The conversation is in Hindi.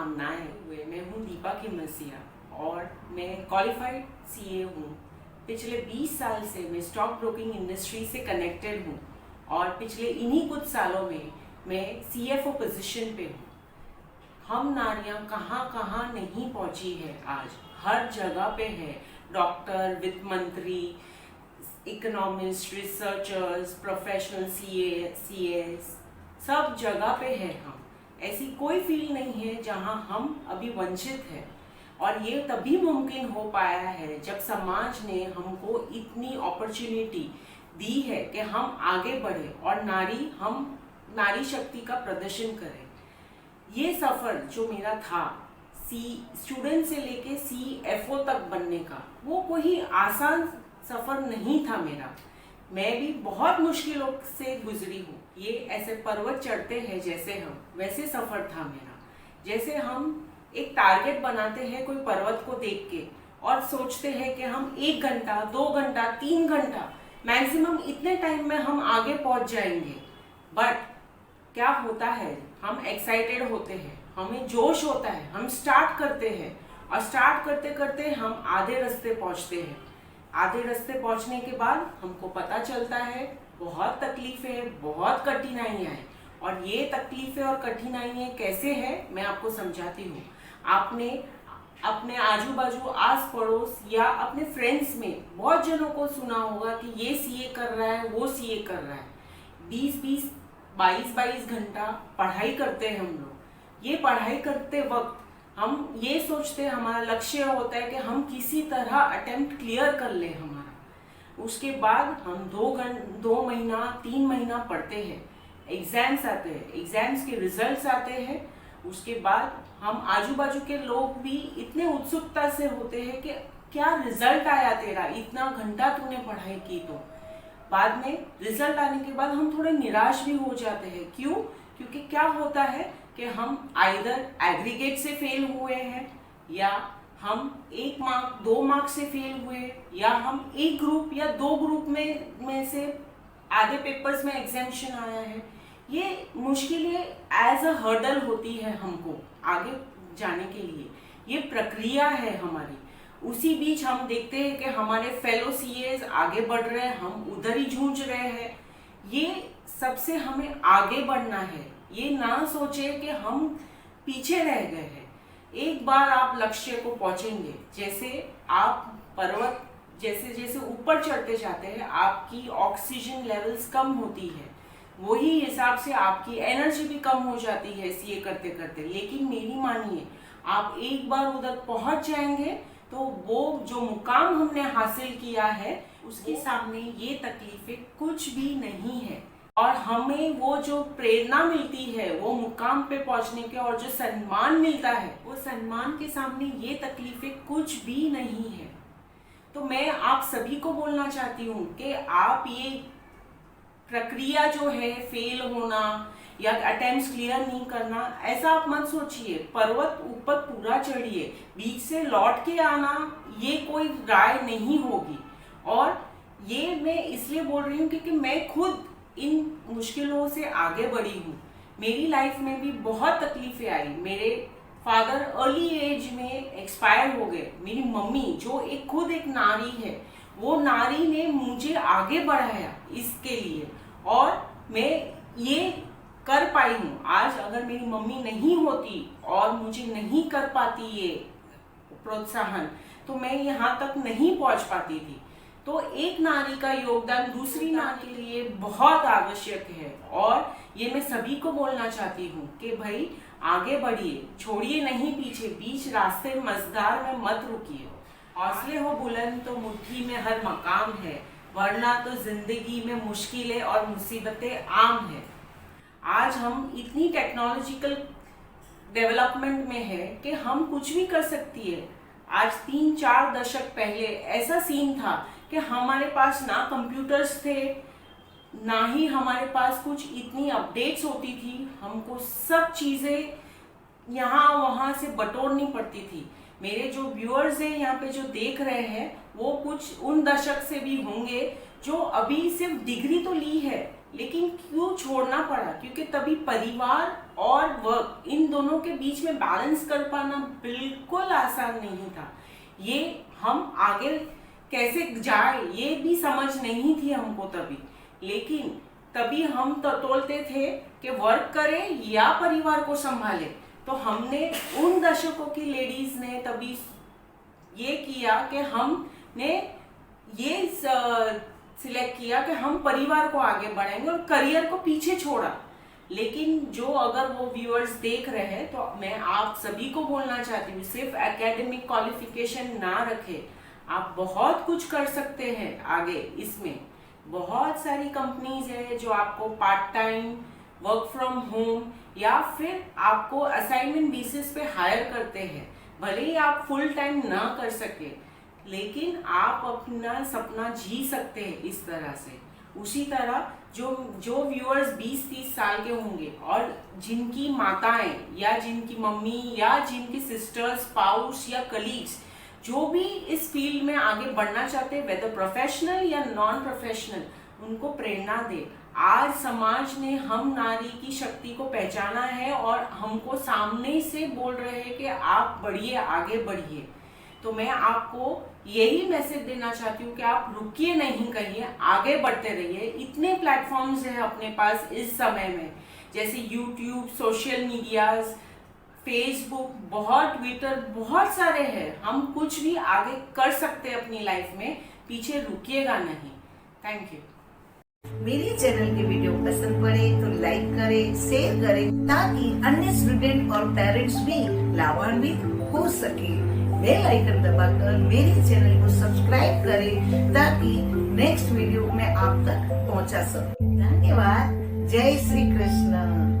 शुभकामनाएं हुए। मैं हूँ दीपा खिमसिया और मैं क्वालिफाइड सीए हूँ। पिछले 20 साल से मैं स्टॉक ब्रोकिंग इंडस्ट्री से कनेक्टेड हूँ और पिछले इन्हीं कुछ सालों में मैं सीएफओ पोजीशन पे हूँ। हम नारियाँ कहाँ कहाँ नहीं पहुँची है, आज हर जगह पे है। डॉक्टर, वित्त मंत्री, इकोनॉमिस्ट, रिसर्चर्स, प्रोफेशनल सीएस सब जगह पे है हम। ऐसी कोई फील्ड नहीं है जहां हम अभी वंचित हैं। और ये तभी मुमकिन हो पाया है जब समाज ने हमको इतनी अपॉर्चुनिटी दी है कि हम आगे बढ़े और नारी शक्ति का प्रदर्शन करें। ये सफ़र जो मेरा था स्टूडेंट से लेके सीएफओ तक बनने का, वो कोई आसान सफ़र नहीं था मेरा। मैं भी बहुत मुश्किलों से गुजरी हूँ। ये ऐसे पर्वत चढ़ते हैं जैसे हम, वैसे सफ़र था मेरा। जैसे हम एक टारगेट बनाते हैं कोई पर्वत को देख के और सोचते हैं कि हम 1 घंटा, 2 घंटा, 3 घंटा मैक्सिमम इतने टाइम में हम आगे पहुँच जाएंगे। बट क्या होता है, हम एक्साइटेड होते हैं, हमें जोश होता है, हम स्टार्ट करते हैं और स्टार्ट करते करते हम आधे रास्ते पहुँचते हैं। आधे रास्ते पहुंचने के बाद हमको पता चलता है बहुत तकलीफें, बहुत कठिनाइयाँ हैं। और ये तकलीफें और कठिनाइयाँ कैसे हैं, मैं आपको समझाती हूँ। आपने अपने आजू बाजू, आस पड़ोस या अपने फ्रेंड्स में बहुत जनों को सुना होगा कि ये सीए कर रहा है, वो सीए कर रहा है। 20-20, 22-22 घंटा पढ़ाई करते हैं हम लोग। ये पढ़ाई करते वक्त हम ये सोचते हैं, हमारा लक्ष्य होता है कि हम किसी तरह अटेम्प्ट क्लियर कर लें हमारा। उसके बाद हम 2 महीना, 3 महीना पढ़ते हैं, एग्ज़ाम्स आते हैं, एग्ज़ाम्स के रिजल्ट्स आते हैं। उसके बाद हम आजू बाजू के लोग भी इतने उत्सुकता से होते हैं कि क्या रिजल्ट आया तेरा, इतना घंटा तूने पढ़ाई की। तो बाद में रिजल्ट आने के बाद हम थोड़े निराश भी हो जाते हैं। क्यों? क्योंकि क्या होता है कि हम आइदर एग्रीगेट से फेल हुए हैं, या हम 1 मार्क 2 मार्क से फेल हुए, या हम एक ग्रुप या 2 ग्रुप में से आधे पेपर्स में एग्जामिनेशन आया है। ये मुश्किलें एज अ हर्डल होती है हमको आगे जाने के लिए। ये प्रक्रिया है हमारी। उसी बीच हम देखते हैं कि हमारे फेलो सीएस आगे बढ़ रहे हैं, हम उधर ही जूझ रहे हैं। ये सबसे हमें आगे बढ़ना है। ये ना सोचे कि हम पीछे रह गए हैं। एक बार आप लक्ष्य को पहुंचेंगे, जैसे आप पर्वत जैसे जैसे ऊपर चढ़ते जाते हैं, आपकी ऑक्सीजन लेवल्स कम होती है, वही हिसाब से आपकी एनर्जी भी कम हो जाती है सीए करते करते। लेकिन मेरी मानिए, आप एक बार उधर पहुंच जाएंगे तो वो जो मुकाम हमने हासिल किया है उसके सामने ये तकलीफें कुछ भी नहीं है। और हमें वो जो प्रेरणा मिलती है वो मुकाम पे पहुंचने के, और जो सम्मान मिलता है वो सम्मान के सामने ये तकलीफें कुछ भी नहीं है। तो मैं आप सभी को बोलना चाहती हूँ कि आप ये प्रक्रिया जो है, फेल होना या अटेम्प्ट्स क्लियर नहीं करना, ऐसा आप मत सोचिए। पर्वत ऊपर पूरा चढ़िए, बीच से लौट के आना ये कोई राय नहीं होगी। और ये मैं इसलिए बोल रही हूँ क्योंकि मैं खुद इन मुश्किलों से आगे बढ़ी हूँ। मेरी लाइफ में भी बहुत तकलीफें आई। मेरे फादर अर्ली एज में एक्सपायर हो गए। मेरी मम्मी जो खुद एक नारी है, वो नारी ने मुझे आगे बढ़ाया इसके लिए, और मैं ये कर पाई हूँ। आज अगर मेरी मम्मी नहीं होती और मुझे नहीं कर पाती ये प्रोत्साहन, तो मैं यहाँ तक नहीं पहुँच पाती थी। तो एक नारी का योगदान दूसरी नारी के लिए बहुत आवश्यक है। और ये मैं सभी को बोलना चाहती हूँ कि भाई आगे बढ़िए, छोड़िए नहीं पीछे, बीच रास्ते मझधार में मत रुकिए। हौसले हो बुलंद तो मुट्ठी में हर मकाम है, वरना तो जिंदगी में मुश्किलें और मुसीबतें आम है। आज हम इतनी टेक्नोलॉजिकल डेवलपमेंट में है कि हम कुछ भी कर सकती है। आज 3-4 दशक पहले ऐसा सीन था कि हमारे पास ना कंप्यूटर्स थे, ना ही हमारे पास कुछ इतनी अपडेट्स होती थी। हमको सब चीज़ें यहाँ वहाँ से बटोरनी पड़ती थी। मेरे जो व्यूअर्स हैं यहाँ पे जो देख रहे हैं, वो कुछ उन दशक से भी होंगे जो अभी सिर्फ डिग्री तो ली है लेकिन क्यों छोड़ना पड़ा? क्योंकि तभी परिवार और वर्क इन दोनों के बीच में बैलेंस कर पाना बिल्कुल आसान नहीं था। ये हम आगे कैसे जाए ये भी समझ नहीं थी हमको तभी। लेकिन तभी हम तो तोलते थे कि वर्क करें या परिवार को संभाले। तो हमने उन दशकों की लेडीज ने तभी ये किया कि हमने ये सिलेक्ट किया कि हम परिवार को आगे बढ़ाएंगे और करियर को पीछे छोड़ा। लेकिन जो अगर वो व्यूअर्स देख रहे हैं तो मैं आप सभी को बोलना चाहती हूँ, सिर्फ एकेडमिक क्वालिफिकेशन ना रखें, आप बहुत कुछ कर सकते हैं आगे। इसमें बहुत सारी कंपनीज है जो आपको part time, work from home या फिर आपको असाइनमेंट बेसिस पे हायर करते हैं। भले ही आप फुल टाइम ना कर सके, लेकिन आप अपना सपना जी सकते हैं इस तरह से। उसी तरह जो व्यूअर्स 20-30 साल के होंगे और जिनकी माताएं या जिनकी मम्मी या जिनकी सिस्टर्स, स्पाउस या कलीग्स जो भी इस फील्ड में आगे बढ़ना चाहते हैं, वेदर प्रोफेशनल या नॉन प्रोफेशनल, उनको प्रेरणा दे। आज समाज ने हम नारी की शक्ति को पहचाना है और हमको सामने से बोल रहे हैं कि आप बढ़िए, आगे बढ़िए। तो मैं आपको यही मैसेज देना चाहती हूँ कि आप रुकिए नहीं कहिए, आगे बढ़ते रहिए। इतने प्लेटफॉर्म्स हैं अपने पास इस समय में, जैसे यूट्यूब, सोशल मीडियाज, फेसबुक, बहुत ट्विटर, बहुत सारे हैं। हम कुछ भी आगे कर सकते हैं अपनी लाइफ में, पीछे रुकिएगा नहीं। Thank you. मेरे चैनल की वीडियो पसंद पड़े तो लाइक करें, शेयर करें, ताकि अन्य स्टूडेंट और पेरेंट्स भी लाभान्वित हो सके। बेल आइकन दबाकर मेरे चैनल को सब्सक्राइब करें ताकि नेक्स्ट वीडियो मैं आप तक पहुंचा सकूं। धन्यवाद। जय श्री कृष्ण।